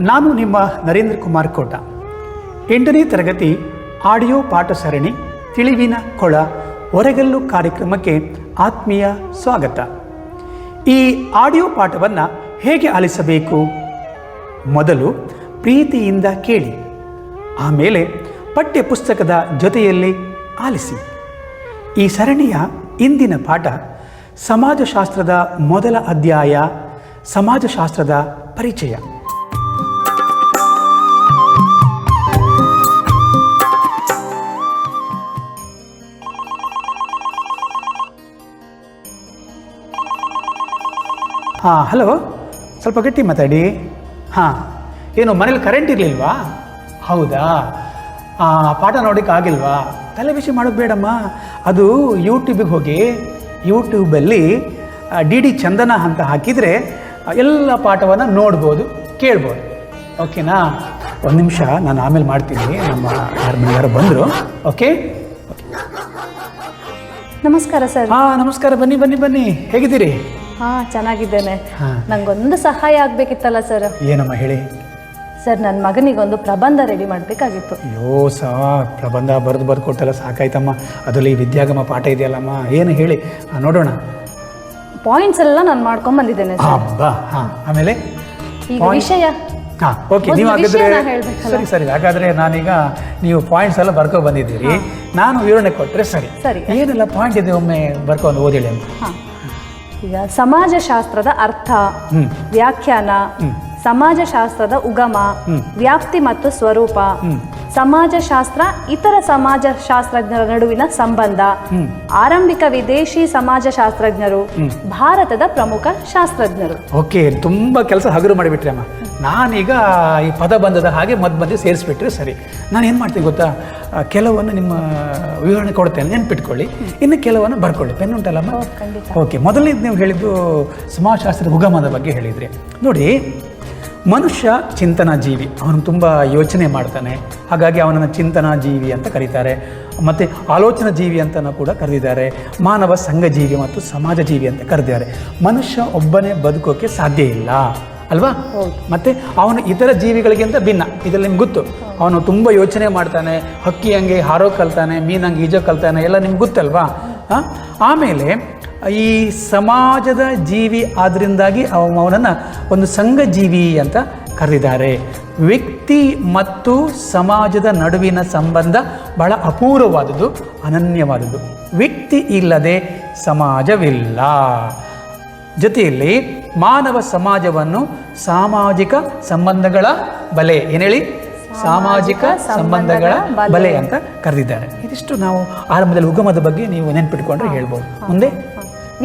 ನಾನು ನಿಮ್ಮ ನರೇಂದ್ರ ಕುಮಾರ್ ಕೋಟ. 8ನೇ ತರಗತಿ ಆಡಿಯೋ ಪಾಠ ಸರಣಿ ತಿಳಿವಿನ ಕೊಳ ಹೊರಗಲ್ಲು ಕಾರ್ಯಕ್ರಮಕ್ಕೆ ಆತ್ಮೀಯ ಸ್ವಾಗತ. ಈ ಆಡಿಯೋ ಪಾಠವನ್ನು ಹೇಗೆ ಆಲಿಸಬೇಕು? ಮೊದಲು ಪ್ರೀತಿಯಿಂದ ಕೇಳಿ, ಆಮೇಲೆ ಪಠ್ಯ ಪುಸ್ತಕದ ಜೊತೆಯಲ್ಲಿ ಆಲಿಸಿ. ಈ ಸರಣಿಯ ಇಂದಿನ ಪಾಠ ಸಮಾಜಶಾಸ್ತ್ರದ ಮೊದಲ ಅಧ್ಯಾಯ, ಸಮಾಜಶಾಸ್ತ್ರದ ಪರಿಚಯ. ಹಲೋ, ಸ್ವಲ್ಪ ಗಟ್ಟಿ ಮಾತಾಡಿ. ಏನು ಮನೇಲಿ ಕರೆಂಟ್ ಇರಲಿಲ್ವಾ? ಹೌದಾ, ಪಾಠ ನೋಡೋಕ್ಕೆ ಆಗಿಲ್ವಾ? ತಲೆ ಬಿಸಿ ಮಾಡೋದು ಬೇಡಮ್ಮ. ಅದು ಯೂಟ್ಯೂಬಿಗೆ ಹೋಗಿ ಯೂಟ್ಯೂಬಲ್ಲಿ ಡಿ ಚಂದನ ಅಂತ ಹಾಕಿದರೆ ಎಲ್ಲ ಪಾಠವನ್ನು ನೋಡ್ಬೋದು, ಕೇಳ್ಬೋದು. ಓಕೆನಾ? ಒಂದು ನಿಮಿಷ, ನಾನು ಆಮೇಲೆ ಮಾಡ್ತೀನಿ. ನಮ್ಮ ಯಾರು ಬಂದರು. ಓಕೆ, ನಮಸ್ಕಾರ ಸರ್. ನಮಸ್ಕಾರ. ಬನ್ನಿ ಬನ್ನಿ ಬನ್ನಿ. ಹೇಗಿದ್ದೀರಿ? ಚೆನ್ನಾಗಿದ್ದೇನೆ. ನಂಗೊಂದು ಸಹಾಯ ಆಗಬೇಕಿತ್ತಲ್ಲ ಸರ್. ಏನಮ್ಮ ಹೇಳಿ. ಸರ್, ನನ್ನ ಮಗನಿಗೊಂದು ಪ್ರಬಂಧ ರೆಡಿ ಮಾಡಬೇಕಾಗಿತ್ತು. ಅಯ್ಯೋ ಪ್ರಬಂಧ ಬರೆದು ಕೊಟ್ಟಲ್ಲ, ಸಾಕಾಯ್ತಮ್ಮ. ಅದರಲ್ಲಿ ವಿದ್ಯಾಗಮ ಪಾಠ ಇದೆಯಲ್ಲಮ್ಮ, ಏನು ಹೇಳಿ ನೋಡೋಣ. ಪಾಯಿಂಟ್ಸ್ ಎಲ್ಲ ನಾನು ಮಾಡ್ಕೊಂಡ್ ಬಂದಿದ್ದೇನೆ ಸರ್. ಆಮೇಲೆ ಈಗ ವಿಷಯ ಓಕೆ, ನೀವು ಹಾಗಾದ್ರೆ ಸರಿ. ಹಾಗಾದ್ರೆ ನಾನೀಗ ನೀವು ಪಾಯಿಂಟ್ಸ್ ಎಲ್ಲ ಬರ್ಕೊ ಬಂದಿದ್ದೀರಿ, ನಾನು ವಿವರಣೆ ಕೊಟ್ಟರೆ ಸರಿ. ಏನೆಲ್ಲ ಪಾಯಿಂಟ್ ಇದೆ ಒಮ್ಮೆ ಬರ್ಕೊಂಡು ಓದಿಳಿ ಅಂತ. ಈಗ ಸಮಾಜಶಾಸ್ತ್ರದ ಅರ್ಥ, ವ್ಯಾಖ್ಯಾನ, ಸಮಾಜಶಾಸ್ತ್ರದ ಉಗಮ, ವ್ಯಾಪ್ತಿ ಮತ್ತು ಸ್ವರೂಪ, ಸಮಾಜಶಾಸ್ತ್ರ ಇತರ ಸಮಾಜಶಾಸ್ತ್ರಜ್ಞರ ನಡುವಿನ ಸಂಬಂಧ, ಆರಂಭಿಕ ವಿದೇಶಿ ಸಮಾಜಶಾಸ್ತ್ರಜ್ಞರು, ಭಾರತದ ಪ್ರಮುಖ ಶಾಸ್ತ್ರಜ್ಞರು. ಓಕೆ, ತುಂಬಾ ಕೆಲಸ ಹಗುರು ಮಾಡಿಬಿಟ್ರಿ ಅಮ್ಮ. ನಾನೀಗ ಈ ಪದ ಬಂದದ ಹಾಗೆ ಮಧ್ಯೆ ಸೇರಿಸ್ಬಿಟ್ರೆ ಸರಿ. ನಾನು ಏನು ಮಾಡ್ತೀನಿ ಗೊತ್ತಾ, ಕೆಲವನ್ನು ನಿಮ್ಮ ವಿವರಣೆ ಕೊಡ್ತೇನೆ, ನೆನ್ಪಿಟ್ಕೊಳ್ಳಿ. ಇನ್ನು ಕೆಲವನ್ನು ಬರ್ಕೊಳ್ಳಿ. ಪೆನ್ ಉಂಟಲ್ಲಮ್ಮ? ಓಕೆ, ಮೊದಲನೇದು ನೀವು ಹೇಳಿದ್ದು ಸಮಾಜಶಾಸ್ತ್ರದ ಉಗಮದ ಬಗ್ಗೆ ಹೇಳಿದ್ರಿ. ನೋಡಿ, ಮನುಷ್ಯ ಚಿಂತನಾ ಜೀವಿ, ಅವನು ತುಂಬ ಯೋಚನೆ ಮಾಡ್ತಾನೆ, ಹಾಗಾಗಿ ಅವನನ್ನು ಚಿಂತನಾ ಜೀವಿ ಅಂತ ಕರೀತಾರೆ. ಮತ್ತು ಆಲೋಚನಾ ಜೀವಿ ಅಂತಲೂ ಕೂಡ ಕರೆದಿದ್ದಾರೆ. ಮಾನವ ಸಂಘಜೀವಿ ಮತ್ತು ಸಮಾಜ ಜೀವಿ ಅಂತ ಕರೆದಿದ್ದಾರೆ. ಮನುಷ್ಯ ಒಬ್ಬನೇ ಬದುಕೋಕ್ಕೆ ಸಾಧ್ಯ ಇಲ್ಲ ಅಲ್ವಾ? ಮತ್ತು ಅವನು ಇತರ ಜೀವಿಗಳಿಗಿಂತ ಭಿನ್ನ. ಇದರಲ್ಲಿ ನಿಮ್ಗೆ ಗೊತ್ತು, ಅವನು ತುಂಬ ಯೋಚನೆ ಮಾಡ್ತಾನೆ, ಹಕ್ಕಿ ಹಂಗೆ ಹಾರೋ ಕಲ್ತಾನೆ, ಮೀನಂಗೆ ಈಜೋ ಕಲ್ತಾನೆ, ಎಲ್ಲ ನಿಮ್ಗೆ ಗೊತ್ತಲ್ವಾ? ಆಮೇಲೆ ಈ ಸಮಾಜದ ಜೀವಿ ಆದ್ದರಿಂದಾಗಿ ಅವನನ್ನು ಒಂದು ಸಂಘಜೀವಿ ಅಂತ ಕರೆದಿದ್ದಾರೆ. ವ್ಯಕ್ತಿ ಮತ್ತು ಸಮಾಜದ ನಡುವಿನ ಸಂಬಂಧ ಬಹಳ ಅಪೂರ್ವವಾದುದು, ಅನನ್ಯವಾದುದು. ವ್ಯಕ್ತಿ ಇಲ್ಲದೆ ಸಮಾಜವಿಲ್ಲ. ಜೊತೆಯಲ್ಲಿ ಮಾನವ ಸಮಾಜವನ್ನು ಸಾಮಾಜಿಕ ಸಂಬಂಧಗಳ ಬಲೆ, ಏನು ಹೇಳಿ, ಸಾಮಾಜಿಕ ಸಂಬಂಧಗಳ ಬಲೆ ಅಂತ ಕರೆದಿದ್ದಾರೆ. ಇದಿಷ್ಟು ನಾವು ಆರಂಭದಲ್ಲಿ ಉಗಮದ ಬಗ್ಗೆ ನೀವು ನೆನ್ಪಿಟ್ಕೊಂಡ್ರೆ ಹೇಳ್ಬೋದು. ಮುಂದೆ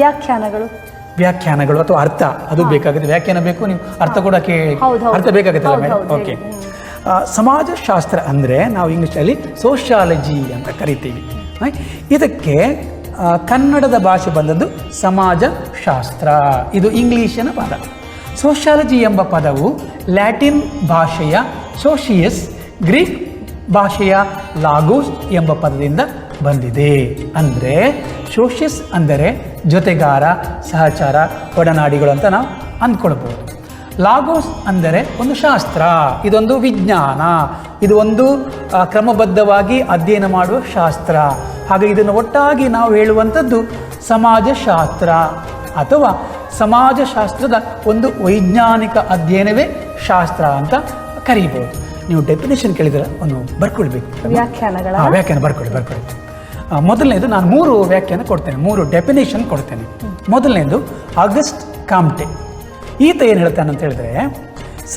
ವ್ಯಾಖ್ಯಾನಗಳು ಅಥವಾ ಅರ್ಥ, ಅದು ಬೇಕಾಗುತ್ತೆ. ವ್ಯಾಖ್ಯಾನ ಬೇಕು, ನೀವು ಅರ್ಥ ಕೂಡ ಅರ್ಥ ಬೇಕಾಗುತ್ತಲ್ಲ ಮೇಡಮ್? ಓಕೆ, ಸಮಾಜಶಾಸ್ತ್ರ ಅಂದರೆ ನಾವು ಇಂಗ್ಲೀಷಲ್ಲಿ ಸೋಷಿಯಾಲಜಿ ಅಂತ ಕರಿತೀವಿ. ಇದಕ್ಕೆ ಕನ್ನಡದ ಭಾಷೆ ಬಂದದ್ದು ಸಮಾಜಶಾಸ್ತ್ರ. ಇದು ಇಂಗ್ಲೀಷಿನ ಪದ. ಸೋಷಿಯಾಲಜಿ ಎಂಬ ಪದವು ಲ್ಯಾಟಿನ್ ಭಾಷೆಯ ಸೋಷಿಯಸ್, ಗ್ರೀಕ್ ಭಾಷೆಯ ಲಾಗೋಸ್ ಎಂಬ ಪದದಿಂದ ಬಂದಿದೆ. ಅಂದರೆ ಸೋಷಿಯಸ್ ಅಂದರೆ ಜೊತೆಗಾರ, ಸಹಚಾರ, ಒಡನಾಡಿಗಳು ಅಂತ ನಾವು ಅಂದ್ಕೊಳ್ಬೋದು. ಲಾಗೋಸ್ ಅಂದರೆ ಒಂದು ಶಾಸ್ತ್ರ, ಇದೊಂದು ವಿಜ್ಞಾನ, ಇದು ಒಂದು ಕ್ರಮಬದ್ಧವಾಗಿ ಅಧ್ಯಯನ ಮಾಡುವ ಶಾಸ್ತ್ರ. ಹಾಗೆ ಇದನ್ನು ಒಟ್ಟಾಗಿ ನಾವು ಹೇಳುವಂಥದ್ದು ಸಮಾಜಶಾಸ್ತ್ರ ಅಥವಾ ಸಮಾಜಶಾಸ್ತ್ರದ ಒಂದು ವೈಜ್ಞಾನಿಕ ಅಧ್ಯಯನವೇ ಶಾಸ್ತ್ರ ಅಂತ ಕರೀಬೋದು. ನೀವು ಡೆಫಿನೇಷನ್ ಕೇಳಿದರೆ ಒಂದು ಬರ್ಕೊಳ್ಬೇಕು. ವ್ಯಾಖ್ಯಾನ ಬರ್ಕೊಳ್ಳಿ. ಮೊದಲನೇದು ನಾನು 3 ವ್ಯಾಖ್ಯಾನ ಕೊಡ್ತೇನೆ, 3 ಡೆಫಿನೇಷನ್ ಕೊಡ್ತೇನೆ. ಮೊದಲನೇದು ಆಗಸ್ಟ್ ಕಾಮ್ಟೆ. ಈತ ಏನು ಹೇಳ್ತಾನೆ ಅಂತ ಹೇಳಿದ್ರೆ,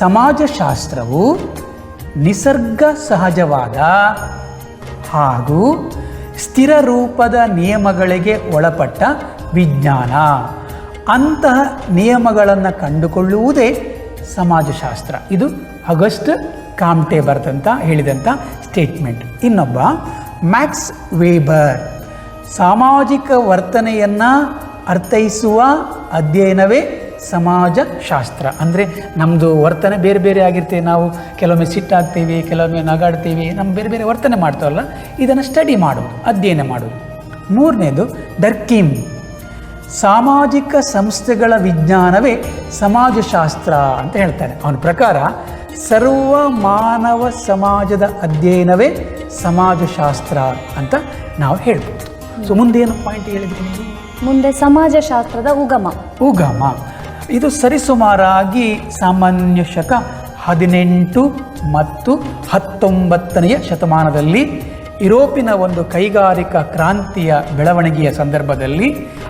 ಸಮಾಜಶಾಸ್ತ್ರವು ನಿಸರ್ಗ ಸಹಜವಾದ ಹಾಗೂ ಸ್ಥಿರ ರೂಪದ ನಿಯಮಗಳಿಗೆ ಒಳಪಟ್ಟ ವಿಜ್ಞಾನ. ಅಂತಹ ನಿಯಮಗಳನ್ನು ಕಂಡುಕೊಳ್ಳುವುದೇ ಸಮಾಜಶಾಸ್ತ್ರ. ಇದು ಆಗಸ್ಟ್ ಕಾಮ್ಟೆ ಹೇಳಿದಂಥ ಸ್ಟೇಟ್ಮೆಂಟ್. ಇನ್ನೊಬ್ಬ ಮ್ಯಾಕ್ಸ್ ವೇಬರ್, ಸಾಮಾಜಿಕ ವರ್ತನೆಯನ್ನು ಅರ್ಥೈಸುವ ಅಧ್ಯಯನವೇ ಸಮಾಜಶಾಸ್ತ್ರ. ಅಂದರೆ ನಮ್ಮದು ವರ್ತನೆ ಬೇರೆ ಬೇರೆ ಆಗಿರ್ತೇವೆ. ನಾವು ಕೆಲವೊಮ್ಮೆ ಸಿಟ್ಟಾಗ್ತೀವಿ, ಕೆಲವೊಮ್ಮೆ ನಗಾಡ್ತೀವಿ, ನಮ್ಮ ಬೇರೆ ಬೇರೆ ವರ್ತನೆ ಮಾಡ್ತಾವಲ್ಲ, ಇದನ್ನು ಸ್ಟಡಿ ಮಾಡೋದು, ಅಧ್ಯಯನ ಮಾಡೋದು. ಮೂರನೇದು ಡರ್ಕಿಮ್, ಸಾಮಾಜಿಕ ಸಂಸ್ಥೆಗಳ ವಿಜ್ಞಾನವೇ ಸಮಾಜಶಾಸ್ತ್ರ ಅಂತ ಹೇಳ್ತಾನೆ. ಅವನ ಪ್ರಕಾರ ಸರ್ವ ಮಾನವ ಸಮಾಜದ ಅಧ್ಯಯನವೇ ಸಮಾಜಶಾಸ್ತ್ರ ಅಂತ ನಾವು ಹೇಳ್ಬೋದು. ಸೊ ಮುಂದೇನು ಪಾಯಿಂಟ್ ಹೇಳಿದ್ರಿ ನೀವು? ಮುಂದೆ ಸಮಾಜಶಾಸ್ತ್ರದ ಉಗಮ ಇದು ಸರಿಸುಮಾರಾಗಿ ಸಾಮಾನ್ಯ ಶಕ 18 ಮತ್ತು 19ನೇ ಶತಮಾನದಲ್ಲಿ ಯುರೋಪಿನ ಒಂದು ಕೈಗಾರಿಕಾ ಕ್ರಾಂತಿಯ ಬೆಳವಣಿಗೆಯ ಸಂದರ್ಭದಲ್ಲಿ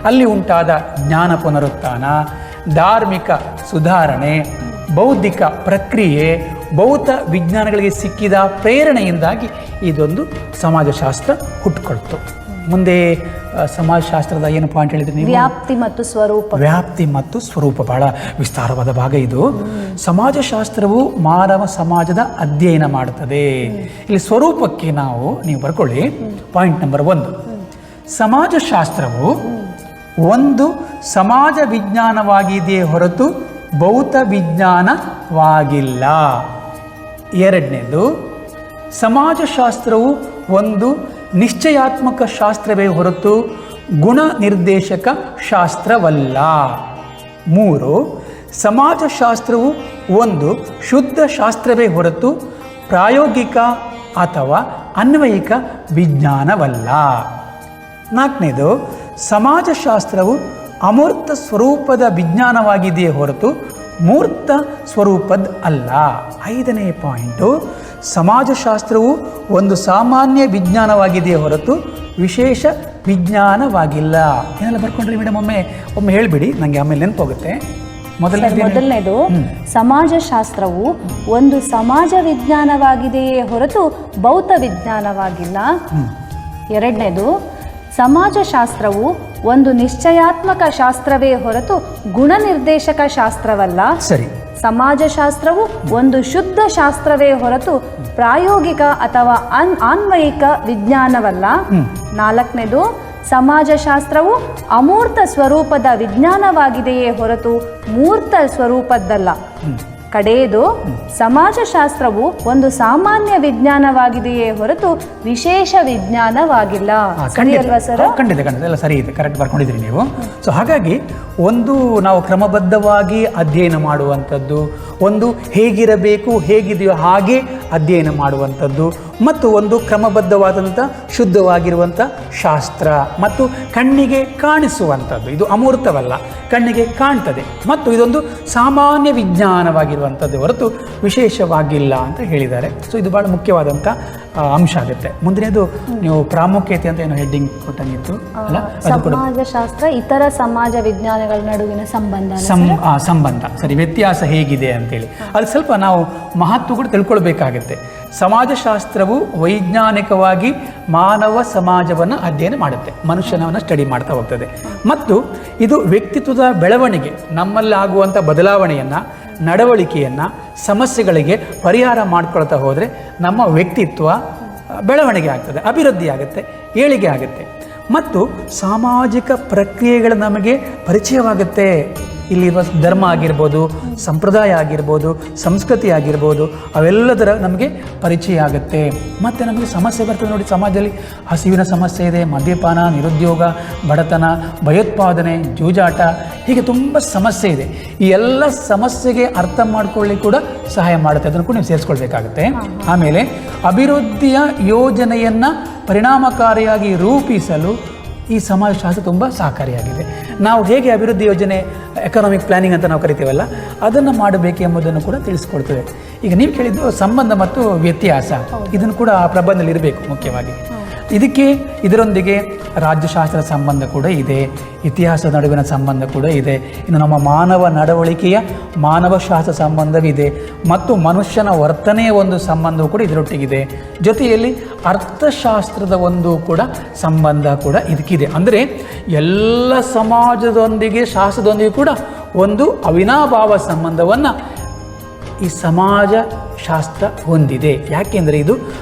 ಅಲ್ಲಿ ಉಂಟಾದ ಜ್ಞಾನ ಪುನರುತ್ಥಾನ, ಧಾರ್ಮಿಕ ಸುಧಾರಣೆ, ಬೌದ್ಧಿಕ ಪ್ರಕ್ರಿಯೆ, ಭೌತ ವಿಜ್ಞಾನಗಳಿಗೆ ಸಿಕ್ಕಿದ ಪ್ರೇರಣೆಯಿಂದಾಗಿ ಇದೊಂದು ಸಮಾಜಶಾಸ್ತ್ರ ಹುಟ್ಟುಕೊಳ್ತು. ಮುಂದೆ ಸಮಾಜಶಾಸ್ತ್ರದ ಏನು ಪಾಯಿಂಟ್ ಹೇಳಿದ್ರಿ ನೀವು? ವ್ಯಾಪ್ತಿ ಮತ್ತು ಸ್ವರೂಪ ಬಹಳ ವಿಸ್ತಾರವಾದ ಭಾಗ ಇದು. ಸಮಾಜಶಾಸ್ತ್ರವು ಮಾನವ ಸಮಾಜದ ಅಧ್ಯಯನ ಮಾಡುತ್ತದೆ. ಇಲ್ಲಿ ಸ್ವರೂಪಕ್ಕೆ ನೀವು ಬರ್ಕೊಳ್ಳಿ. ಪಾಯಿಂಟ್ ನಂಬರ್ 1, ಸಮಾಜಶಾಸ್ತ್ರವು ಒಂದು ಸಮಾಜ ವಿಜ್ಞಾನವಾಗಿದೆಯೇ ಹೊರತು ಭೌತ ವಿಜ್ಞಾನವಾಗಿಲ್ಲ. ಎರಡನೇದು, ಸಮಾಜಶಾಸ್ತ್ರವು ಒಂದು ನಿಶ್ಚಯಾತ್ಮಕ ಶಾಸ್ತ್ರವೇ ಹೊರತು ಗುಣ ನಿರ್ದೇಶಕ ಶಾಸ್ತ್ರವಲ್ಲ. 3, ಸಮಾಜಶಾಸ್ತ್ರವು ಒಂದು ಶುದ್ಧ ಶಾಸ್ತ್ರವೇ ಹೊರತು ಪ್ರಾಯೋಗಿಕ ಅಥವಾ ಅನ್ವಯಿಕ ವಿಜ್ಞಾನವಲ್ಲ. 4ನೇದು, ಸಮಾಜಶಾಸ್ತ್ರವು ಅಮೂರ್ತ ಸ್ವರೂಪದ ವಿಜ್ಞಾನವಾಗಿದೆಯೇ ಹೊರತು ಮೂರ್ತ ಸ್ವರೂಪದ ಅಲ್ಲ. 5ನೇ ಪಾಯಿಂಟು, ಸಮಾಜಶಾಸ್ತ್ರವು ಒಂದು ಸಾಮಾನ್ಯ ವಿಜ್ಞಾನವಾಗಿದೆಯೇ ಹೊರತು ವಿಶೇಷ ವಿಜ್ಞಾನವಾಗಿಲ್ಲ. ಏನೆಲ್ಲ ಬರ್ಕೊಂಡ್ರಿ ಮೇಡಮ್? ಒಮ್ಮೆ ಹೇಳಿಬಿಡಿ, ನನಗೆ ಆಮೇಲೆ ನೆನಪೋಗುತ್ತೆ. ಮೊದಲನೇದು, ಸಮಾಜಶಾಸ್ತ್ರವು ಒಂದು ಸಮಾಜ ವಿಜ್ಞಾನವಾಗಿದೆಯೇ ಹೊರತು ಭೌತ ವಿಜ್ಞಾನವಾಗಿಲ್ಲ. ಎರಡನೇದು, ಸಮಾಜಶಾಸ್ತ್ರವು ಒಂದು ನಿಶ್ಚಯಾತ್ಮಕ ಶಾಸ್ತ್ರವೇ ಹೊರತು ಗುಣನಿರ್ದೇಶಕ ಶಾಸ್ತ್ರವಲ್ಲ. ಸರಿ. ಸಮಾಜಶಾಸ್ತ್ರವು ಒಂದು ಶುದ್ಧ ಶಾಸ್ತ್ರವೇ ಹೊರತು ಪ್ರಾಯೋಗಿಕ ಅಥವಾ ಅನ್ವಯಿಕ ವಿಜ್ಞಾನವಲ್ಲ. 4ನೇದು, ಸಮಾಜಶಾಸ್ತ್ರವು ಅಮೂರ್ತ ಸ್ವರೂಪದ ವಿಜ್ಞಾನವಾಗಿದೆಯೇ ಹೊರತು ಮೂರ್ತ ಸ್ವರೂಪದ್ದಲ್ಲ. ಕಡೆಯದು, ಸಮಾಜಶಾಸ್ತ್ರವು ಒಂದು ಸಾಮಾನ್ಯ ವಿಜ್ಞಾನವಾಗಿದೆಯೇ ಹೊರತು ವಿಶೇಷ ವಿಜ್ಞಾನವಾಗಿಲ್ಲ. ಸರಿಯಲ್ವಾ ಸರ್? ಖಂಡಿತ ಎಲ್ಲ ಸರಿ ಇದೆ, ಕರೆಕ್ಟ್ ಬರ್ಕೊಂಡಿದ್ರಿ ನೀವು. ಸೊ ಹಾಗಾಗಿ ಒಂದು ನಾವು ಕ್ರಮಬದ್ಧವಾಗಿ ಅಧ್ಯಯನ ಮಾಡುವಂಥದ್ದು, ಒಂದು ಹೇಗಿರಬೇಕು ಹೇಗಿದೆಯೋ ಹಾಗೆ ಅಧ್ಯಯನ ಮಾಡುವಂಥದ್ದು, ಮತ್ತು ಒಂದು ಕ್ರಮಬದ್ಧವಾದಂಥ ಶುದ್ಧವಾಗಿರುವಂಥ ಶಾಸ್ತ್ರ ಮತ್ತು ಕಣ್ಣಿಗೆ ಕಾಣಿಸುವಂಥದ್ದು. ಇದು ಅಮೂರ್ತವಲ್ಲ, ಕಣ್ಣಿಗೆ ಕಾಣ್ತದೆ, ಮತ್ತು ಇದೊಂದು ಸಾಮಾನ್ಯ ವಿಜ್ಞಾನವಾಗಿರುವಂಥದ್ದು ಹೊರತು ವಿಶೇಷವಾಗಿಲ್ಲ ಅಂತ ಹೇಳಿದ್ದಾರೆ. ಸೊ ಇದು ಭಾಳ ಮುಖ್ಯವಾದಂಥ ಅಂಶ ಆಗುತ್ತೆ. ಮುಂದಿನದು ನೀವು ಪ್ರಾಮುಖ್ಯತೆ ಅಂತ ಏನೋ ಹೆಡ್ಡಿಂಗ್ ಕೊಟ್ಟಂಗಿತ್ತು ಅಲ್ಲ? ಸಮಾಜಶಾಸ್ತ್ರ ಇತರ ಸಮಾಜ ವಿಜ್ಞಾನಗಳ ನಡುವಿನ ಸಂಬಂಧ ಸರಿ, ವ್ಯತ್ಯಾಸ ಹೇಗಿದೆ ಅಂತೇಳಿ ಅದು ಸ್ವಲ್ಪ ನಾವು ಮಹತ್ವ ಕೂಡ ತಿಳ್ಕೊಳ್ಬೇಕಾಗತ್ತೆ. ಸಮಾಜಶಾಸ್ತ್ರವು ವೈಜ್ಞಾನಿಕವಾಗಿ ಮಾನವ ಸಮಾಜವನ್ನು ಅಧ್ಯಯನ ಮಾಡುತ್ತೆ, ಮನುಷ್ಯನವನ್ನು ಸ್ಟಡಿ ಮಾಡ್ತಾ ಹೋಗ್ತದೆ, ಮತ್ತು ಇದು ವ್ಯಕ್ತಿತ್ವದ ಬೆಳವಣಿಗೆ, ನಮ್ಮಲ್ಲಾಗುವಂಥ ಬದಲಾವಣೆಯನ್ನು, ನಡವಳಿಕೆಯನ್ನು, ಸಮಸ್ಯೆಗಳಿಗೆ ಪರಿಹಾರ ಮಾಡ್ಕೊಳ್ತಾ ಹೋದರೆ ನಮ್ಮ ವ್ಯಕ್ತಿತ್ವ ಬೆಳವಣಿಗೆ ಆಗ್ತದೆ, ಅಭಿವೃದ್ಧಿ ಆಗುತ್ತೆ, ಏಳಿಗೆ ಆಗುತ್ತೆ, ಮತ್ತು ಸಾಮಾಜಿಕ ಪ್ರಕ್ರಿಯೆಗಳು ನಮಗೆ ಪರಿಚಯವಾಗುತ್ತೆ. ಇಲ್ಲಿರುವ ಧರ್ಮ ಆಗಿರ್ಬೋದು, ಸಂಪ್ರದಾಯ ಆಗಿರ್ಬೋದು, ಸಂಸ್ಕೃತಿ ಆಗಿರ್ಬೋದು, ಅವೆಲ್ಲದರ ನಮಗೆ ಪರಿಚಯ ಆಗುತ್ತೆ. ಮತ್ತು ನಮಗೆ ಸಮಸ್ಯೆ ಬರ್ತದೆ ನೋಡಿ, ಸಮಾಜದಲ್ಲಿ ಹಸಿವಿನ ಸಮಸ್ಯೆ ಇದೆ, ಮದ್ಯಪಾನ, ನಿರುದ್ಯೋಗ, ಬಡತನ, ಭಯೋತ್ಪಾದನೆ, ಜೂಜಾಟ, ಹೀಗೆ ತುಂಬ ಸಮಸ್ಯೆ ಇದೆ. ಈ ಎಲ್ಲ ಸಮಸ್ಯೆಗೆ ಅರ್ಥ ಮಾಡ್ಕೊಳ್ಳಿಕ್ಕೆ ಕೂಡ ಸಹಾಯ ಮಾಡುತ್ತೆ, ಅದನ್ನು ಕೂಡ ನೀವು ಸೇರಿಸ್ಕೊಳ್ಬೇಕಾಗುತ್ತೆ. ಆಮೇಲೆ ಅಭಿವೃದ್ಧಿಯ ಯೋಜನೆಯನ್ನು ಪರಿಣಾಮಕಾರಿಯಾಗಿ ರೂಪಿಸಲು ಈ ಸಮಾಜಶಾಸ್ತ್ರ ತುಂಬ ಸಹಕಾರಿಯಾಗಿದೆ. ನಾವು ಹೇಗೆ ಅಭಿವೃದ್ಧಿ ಯೋಜನೆ, ಎಕನಾಮಿಕ್ ಪ್ಲಾನಿಂಗ್ ಅಂತ ನಾವು ಕರಿತೀವಲ್ಲ, ಅದನ್ನು ಮಾಡಬೇಕು ಎಂಬುದನ್ನು ಕೂಡ ತಿಳಿಸ್ಕೊಡ್ತದೆ. ಈಗ ನೀವು ಕೇಳಿದ್ದು ಸಂಬಂಧ ಮತ್ತು ವ್ಯತ್ಯಾಸ, ಇದನ್ನು ಕೂಡ ಆ ಪ್ರಬಂಧದಲ್ಲಿ ಇರಬೇಕು ಮುಖ್ಯವಾಗಿ. ಇದರೊಂದಿಗೆ ರಾಜ್ಯಶಾಸ್ತ್ರದ ಸಂಬಂಧ ಕೂಡ ಇದೆ, ಇತಿಹಾಸದ ನಡುವಿನ ಸಂಬಂಧ ಕೂಡ ಇದೆ, ಇನ್ನು ನಮ್ಮ ಮಾನವ ನಡವಳಿಕೆಯ ಮಾನವಶಾಸ್ತ್ರ ಸಂಬಂಧವಿದೆ, ಮತ್ತು ಮನುಷ್ಯನ ವರ್ತನೆಯ ಒಂದು ಸಂಬಂಧವೂ ಕೂಡ ಇದರೊಟ್ಟಿಗಿದೆ. ಜೊತೆಯಲ್ಲಿ ಅರ್ಥಶಾಸ್ತ್ರದ ಒಂದು ಕೂಡ ಸಂಬಂಧ ಕೂಡ ಇದಕ್ಕಿದೆ. ಅಂದರೆ ಎಲ್ಲ ಸಮಾಜದೊಂದಿಗೆ ಶಾಸ್ತ್ರದೊಂದಿಗೆ ಕೂಡ ಒಂದು ಅವಿನಾಭಾವ ಸಂಬಂಧವನ್ನು ಈ ಸಮಾಜಶಾಸ್ತ್ರ ಹೊಂದಿದೆ. ಯಾಕೆಂದರೆ ಇದು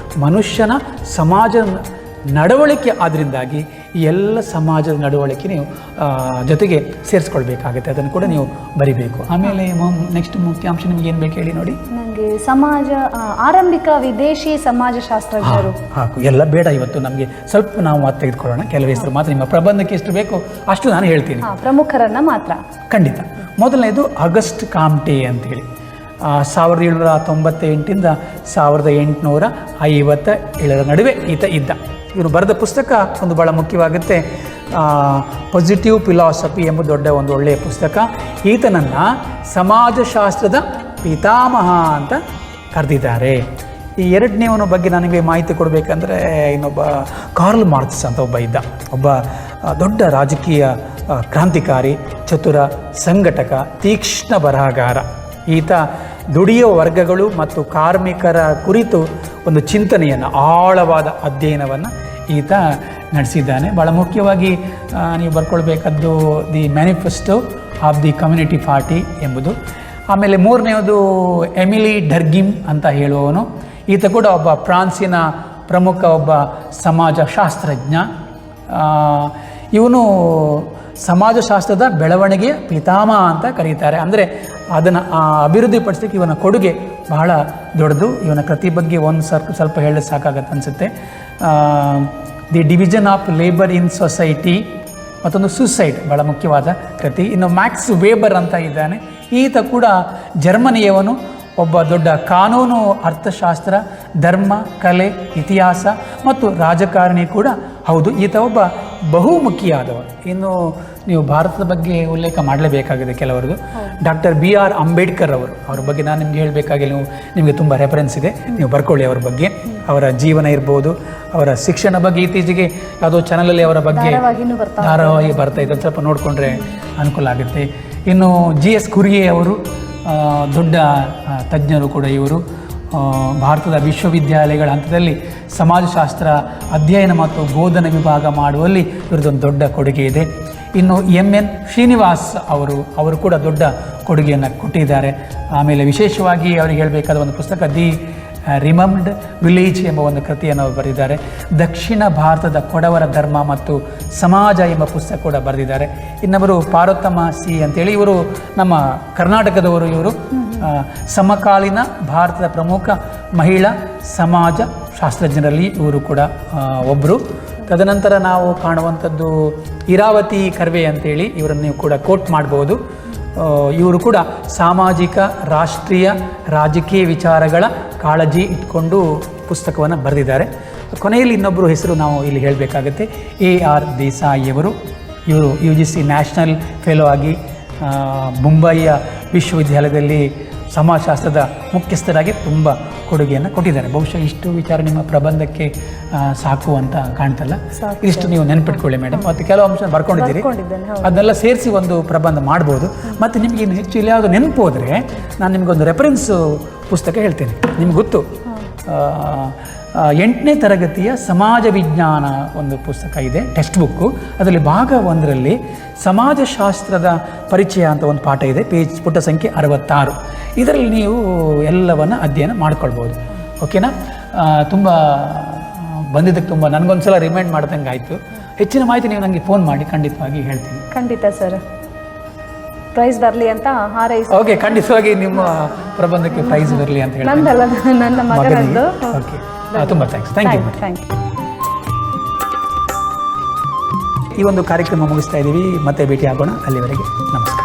ಮನುಷ್ಯನ ಸಮಾಜ ನಡವಳಿಕೆ ಆದ್ದರಿಂದಾಗಿ ಈ ಎಲ್ಲ ಸಮಾಜದ ನಡವಳಿಕೆ ನೀವು ಜೊತೆಗೆ ಸೇರಿಸ್ಕೊಳ್ಬೇಕಾಗುತ್ತೆ, ಅದನ್ನು ಕೂಡ ನೀವು ಬರಿಬೇಕು. ಆಮೇಲೆ ನೆಕ್ಸ್ಟ್ ಮುಖ್ಯಾಂಶ ನಿಮ್ಗೆ ಏನು ಬೇಕು ಹೇಳಿ ನೋಡಿ. ನನಗೆ ಆರಂಭಿಕ ವಿದೇಶಿ ಸಮಾಜಶಾಸ್ತ್ರಜ್ಞರು ಎಲ್ಲ ಬೇಡ, ಇವತ್ತು ನಮಗೆ ಸ್ವಲ್ಪ ನಾವು ಮಾತು ತೆಗೆದುಕೊಳ್ಳೋಣ. ಕೆಲವು ಹೆಸರು ಮಾತ್ರ, ನಿಮ್ಮ ಪ್ರಬಂಧಕ್ಕೆ ಎಷ್ಟು ಬೇಕು ಅಷ್ಟು ನಾನು ಹೇಳ್ತೀನಿ, ಪ್ರಮುಖರನ್ನ ಮಾತ್ರ. ಖಂಡಿತ. ಮೊದಲನೇದು ಅಗಸ್ಟ್ ಕಾಮ್ಟೆ ಅಂತೇಳಿ. 1798ರಿಂದ 1857 ನಡುವೆ ಈತ ಇದ್ದ. ಇವರು ಬರೆದ ಪುಸ್ತಕ ಒಂದು ಭಾಳ ಮುಖ್ಯವಾಗುತ್ತೆ, ಪಾಸಿಟಿವ್ ಫಿಲಾಸಫಿ ಎಂಬ ದೊಡ್ಡ ಒಂದು ಒಳ್ಳೆಯ ಪುಸ್ತಕ. ಈತನನ್ನು ಸಮಾಜಶಾಸ್ತ್ರದ ಪಿತಾಮಹ ಅಂತ ಕರೆದಿದ್ದಾರೆ. ಈ ಎರಡನೇವನ ಬಗ್ಗೆ ನನಗೆ ಮಾಹಿತಿ ಕೊಡಬೇಕಂದ್ರೆ ಇನ್ನೊಬ್ಬ ಕಾರ್ಲ್ ಮಾರ್ಕ್ಸ್ ಅಂತ ಒಬ್ಬ ಇದ್ದ, ಒಬ್ಬ ದೊಡ್ಡ ರಾಜಕೀಯ ಕ್ರಾಂತಿಕಾರಿ, ಚತುರ ಸಂಘಟಕ, ತೀಕ್ಷ್ಣ ಬರಹಗಾರ. ಈತ ದುಡಿಯುವ ವರ್ಗಗಳು ಮತ್ತು ಕಾರ್ಮಿಕರ ಕುರಿತು ಒಂದು ಚಿಂತನೆಯನ್ನು, ಆಳವಾದ ಅಧ್ಯಯನವನ್ನು ಈತ ನಡೆಸಿದ್ದಾನೆ. ಭಾಳ ಮುಖ್ಯವಾಗಿ ನೀವು ಬರ್ಕೊಳ್ಬೇಕಾದ್ದು the manifesto of the community party ಎಂಬುದು. ಆಮೇಲೆ ಮೂರನೆಯದು ಎಮಿಲಿ ಡರ್ಗಿಮ್ ಅಂತ ಹೇಳುವವನು. ಈತ ಕೂಡ ಒಬ್ಬ ಫ್ರಾನ್ಸಿನ ಪ್ರಮುಖ ಒಬ್ಬ ಸಮಾಜಶಾಸ್ತ್ರಜ್ಞ. ಇವನು ಸಮಾಜಶಾಸ್ತ್ರದ ಬೆಳವಣಿಗೆಯ ಪಿತಾಮಹ ಅಂತ ಕರೀತಾರೆ. ಅಂದರೆ ಅದನ್ನು ಅಭಿವೃದ್ಧಿಪಡಿಸಲಿಕ್ಕೆ ಇವನ ಕೊಡುಗೆ ಬಹಳ ದೊಡ್ಡದು. ಇವನ ಕೃತಿ ಬಗ್ಗೆ ಒಂದು ಸ್ವಲ್ಪ ಹೇಳಲು ಸಾಕಾಗತ್ತೆ ಅನಿಸುತ್ತೆ. The division of labour in society, ಮತ್ತೊಂದು ಸುಸೈಡ್, ಭಾಳ ಮುಖ್ಯವಾದ ಕೃತಿ. ಇನ್ನು ಮ್ಯಾಕ್ಸ್ ವೇಬರ್ ಅಂತ ಇದ್ದಾನೆ. ಈತ ಕೂಡ ಜರ್ಮನಿಯವನು, ಒಬ್ಬ ದೊಡ್ಡ ಕಾನೂನು ಅರ್ಥಶಾಸ್ತ್ರ, ಧರ್ಮ, ಕಲೆ, ಇತಿಹಾಸ ಮತ್ತು ರಾಜಕಾರಣಿ ಕೂಡ ಹೌದು. ಈತ ಒಬ್ಬ ಬಹುಮುಖಿಯಾದವರು. ಇನ್ನು ನೀವು ಭಾರತದ ಬಗ್ಗೆ ಉಲ್ಲೇಖ ಮಾಡಲೇಬೇಕಾಗಿದೆ ಕೆಲವರದು. ಡಾಕ್ಟರ್ BR ಅಂಬೇಡ್ಕರ್ ಅವ್ರ ಬಗ್ಗೆ ನಾನು ನಿಮ್ಗೆ ಹೇಳಬೇಕಾಗಿಲ್ಲ, ನಿಮಗೆ ತುಂಬ ರೆಫರೆನ್ಸ್ ಇದೆ, ನೀವು ಬರ್ಕೊಳ್ಳಿ ಅವ್ರ ಬಗ್ಗೆ. ಅವರ ಜೀವನ ಇರ್ಬೋದು, ಅವರ ಶಿಕ್ಷಣ ಬಗ್ಗೆ ಇತ್ತೀಚೆಗೆ ಯಾವುದೋ ಚಾನಲಲ್ಲಿ ಅವರ ಬಗ್ಗೆ ಧಾರಾವಾಹಿ ಬರ್ತಾ ಇದೆ, ಸ್ವಲ್ಪ ನೋಡಿಕೊಂಡ್ರೆ ಅನುಕೂಲ ಆಗುತ್ತೆ. ಇನ್ನು GS ಕುರಿಯೆ ಅವರು ದೊಡ್ಡ ತಜ್ಞರು ಕೂಡ. ಇವರು ಭಾರತದ ವಿಶ್ವವಿದ್ಯಾಲಯಗಳ ಹಂತದಲ್ಲಿ ಸಮಾಜಶಾಸ್ತ್ರ ಅಧ್ಯಯನ ಮತ್ತು ಬೋಧನಾ ವಿಭಾಗ ಮಾಡುವಲ್ಲಿ ಇವರದೊಂದು ದೊಡ್ಡ ಕೊಡುಗೆ ಇದೆ. ಇನ್ನು MN ಶ್ರೀನಿವಾಸ್ ಅವರು ಕೂಡ ದೊಡ್ಡ ಕೊಡುಗೆಯನ್ನು ಕೊಟ್ಟಿದ್ದಾರೆ. ಆಮೇಲೆ ವಿಶೇಷವಾಗಿ ಅವರಿಗೆ ಹೇಳಬೇಕಾದ ಒಂದು ಪುಸ್ತಕ ದಿ ರಿಮಮ್ಡ್ ವಿಲೇಜ್ ಎಂಬ ಒಂದು ಕೃತಿಯನ್ನು ಅವರು ಬರೆದಿದ್ದಾರೆ. ದಕ್ಷಿಣ ಭಾರತದ ಕೊಡವರ ಧರ್ಮ ಮತ್ತು ಸಮಾಜ ಎಂಬ ಪುಸ್ತಕ ಕೂಡ ಬರೆದಿದ್ದಾರೆ. ಇನ್ನೊಬ್ಬರು ಪಾರ್ವತಮ್ಮ ಸಿ ಅಂತೇಳಿ, ಇವರು ನಮ್ಮ ಕರ್ನಾಟಕದವರು. ಇವರು ಸಮಕಾಲೀನ ಭಾರತದ ಪ್ರಮುಖ ಮಹಿಳಾ ಸಮಾಜ ಶಾಸ್ತ್ರಜ್ಞರಲ್ಲಿ ಇವರು ಕೂಡ ಒಬ್ಬರು. ತದನಂತರ ನಾವು ಕಾಣುವಂಥದ್ದು ಇರಾವತಿ ಕರ್ವೆ ಅಂತೇಳಿ, ಇವರನ್ನು ನೀವು ಕೂಡ ಕೋಟ್ ಮಾಡ್ಬೋದು. ಇವರು ಕೂಡ ಸಾಮಾಜಿಕ, ರಾಷ್ಟ್ರೀಯ, ರಾಜಕೀಯ ವಿಚಾರಗಳ ಕಾಳಜಿ ಇಟ್ಕೊಂಡು ಪುಸ್ತಕವನ್ನು ಬರೆದಿದ್ದಾರೆ. ಕೊನೆಯಲ್ಲಿ ಇನ್ನೊಬ್ಬರು ಹೆಸರು ನಾವು ಇಲ್ಲಿ ಹೇಳಬೇಕಾಗುತ್ತೆ, AR ದೇಸಾಯಿಯವರು. ಇವರು UGC ನ್ಯಾಷನಲ್ ಫೆಲೋ ಆಗಿ ಮುಂಬಯಿಯ ವಿಶ್ವವಿದ್ಯಾಲಯದಲ್ಲಿ ಸಮಾಜಶಾಸ್ತ್ರದ ಮುಖ್ಯಸ್ಥರಾಗಿ ತುಂಬ ಕೊಡುಗೆಯನ್ನು ಕೊಟ್ಟಿದ್ದಾರೆ. ಬಹುಶಃ ಇಷ್ಟು ವಿಚಾರ ನಿಮ್ಮ ಪ್ರಬಂಧಕ್ಕೆ ಸಾಕು ಅಂತ ಕಾಣ್ತಲ್ಲ. ಇಷ್ಟು ನೀವು ನೆನ್ಪಿಟ್ಕೊಳ್ಳಿ ಮೇಡಮ್. ಮತ್ತು ಕೆಲವು ಅಂಶ ಬರ್ಕೊಂಡಿದ್ದೀರಿ, ಅದನ್ನೆಲ್ಲ ಸೇರಿಸಿ ಒಂದು ಪ್ರಬಂಧ ಮಾಡ್ಬೋದು. ಮತ್ತು ನಿಮಗೆ ಇನ್ನು ಹೆಚ್ಚು ಇಲ್ಲಿ ಯಾವುದು ನೆನಪು ಹೋದರೆ ನಾನು ನಿಮಗೊಂದು ರೆಫರೆನ್ಸ್ ಪುಸ್ತಕ ಹೇಳ್ತೇನೆ. ನಿಮ್ಗೆ ಗೊತ್ತು, 8ನೇ ತರಗತಿಯ ಸಮಾಜ ವಿಜ್ಞಾನ ಒಂದು ಪುಸ್ತಕ ಇದೆ, ಟೆಕ್ಸ್ಟ್ ಬುಕ್ಕು. ಅದರಲ್ಲಿ ಭಾಗ 1ರಲ್ಲಿ ಸಮಾಜಶಾಸ್ತ್ರದ ಪರಿಚಯ ಅಂತ ಒಂದು ಪಾಠ ಇದೆ, ಪುಟ ಸಂಖ್ಯೆ 66. ಇದರಲ್ಲಿ ನೀವು ಎಲ್ಲವನ್ನು ಅಧ್ಯಯನ ಮಾಡ್ಕೊಳ್ಬೋದು. ಓಕೆನಾ? ತುಂಬ ಬಂದಿದ್ದಕ್ಕೆ ತುಂಬ ನನಗೊಂದು ಸಲ ರಿಮೈಂಡ್ ಮಾಡ್ದಂಗೆ ಆಯಿತು. ಹೆಚ್ಚಿನ ಮಾಹಿತಿ ನೀವು ನನಗೆ ಫೋನ್ ಮಾಡಿ ಖಂಡಿತವಾಗಿ ಹೇಳ್ತೀನಿ. ಖಂಡಿತ ಸರ್, ಪ್ರೈಸ್ ಬರಲಿ ಅಂತ ಹಾರೈಸಿ. ಓಕೆ, ಖಂಡಿತವಾಗಿ ನಿಮ್ಮ ಪ್ರಬಂಧಕ್ಕೆ ಪ್ರೈಸ್ ಬರಲಿ ಅಂತ ಹೇಳಿ. ನನ್ನ ಮಗನದ್ದು. ಓಕೆ, ತುಂಬ ಥ್ಯಾಂಕ್ಸ್. Thank you. ಈ ಒಂದು ಕಾರ್ಯಕ್ರಮ ಮುಗಿಸ್ತಾ ಇದ್ದೀವಿ. ಮತ್ತೆ ಭೇಟಿ ಆಗೋಣ. ಅಲ್ಲಿವರೆಗೆ ನಮಸ್ಕಾರ.